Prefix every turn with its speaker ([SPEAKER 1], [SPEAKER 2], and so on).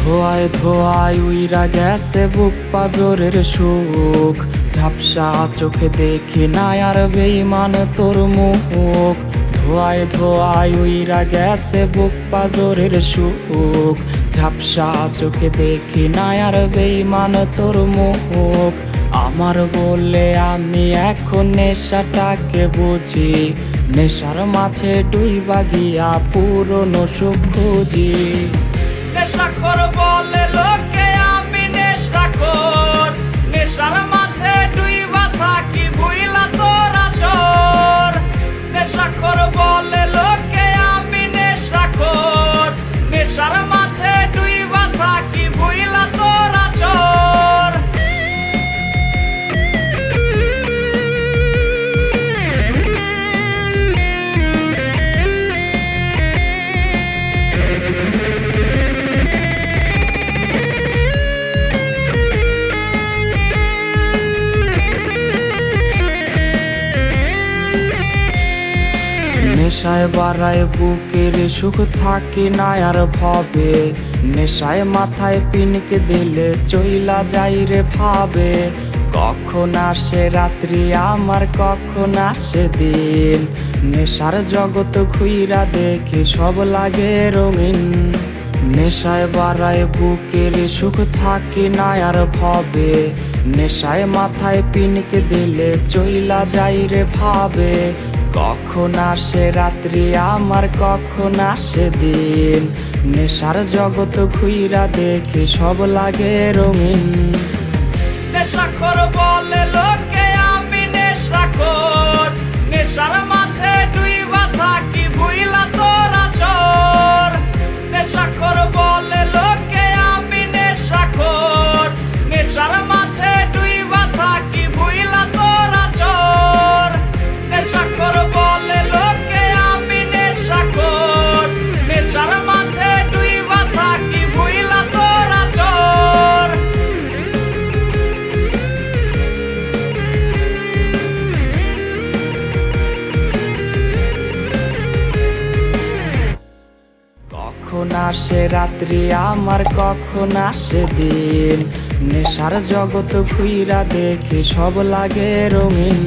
[SPEAKER 1] ধোয়ায় ধোয়ায় উইরা গেছে বুক পাজরের সুখ, ঝাপসা চোখে দেখি না আর বেঈমান তোর মুখ। ধোয়ায় ধোয়ায় উইরা গেছে বুক পাজরের সুখ, ঝাপসা চোখে দেখি না আর বেঈমান তোর মুখ। আমার বলে আমি এখন নেশাটাকে বুঝি, নেশার মাঝে ডুইবা গিয়া পুরনো সুখ খুঁজি।
[SPEAKER 2] নেশাখোর বলে লোকে আমি নেশাখোর, নেশার মাঝে ডুইবা থাকি ভুইলা তোরা চোর। নেশাখোর বলে লোকে আমি নেশাখোর, নেশার মাঝে ডুইবা থাকি ভুইলা তোরা চোর।
[SPEAKER 1] নেশায় বাড়ায় বুকের সুখ থাকি না আর ভবে, নেশায় মাথায় পিনকে দিলে চইলা যাই রে ভাবে। কখন আসে রাত্রি আমার কখন আসে দিন, নেশার জগৎ ঘুইরা দেখি সব লাগে রঙিন। নেশায় বাড়ায় বুকের সুখ থাকি না আর ভবে, নেশায় মাথায় পিনকে দিলে চইলা যাই রে ভাবে। কখন আসে রাত্রি আমার কখন আসে দিন, নেশার জগৎ ঘুইরা দেখি সব লাগে রঙিন।
[SPEAKER 2] নেশাখোর বলে লোকে আমি নেশাখোর, নেশার মাঝে ডুইবা থাকি ভুইলা তোরা চোর। নেশাখোর বলে লোকে আমি নেশাখোর, নেশার মাঝে ডুইবা থাকি ভুইলা তোরা চোর। নেশাখোর বলে লোকে আমি নেশাখোর, নেশার মাঝে ডুইবা থাকি ভুইলা তোরা চোর।
[SPEAKER 1] কখন আসে রাত্রি আমার কখন আসে দিন, নেশার জগৎ ঘুইরা দেখি সব লাগে রঙিন।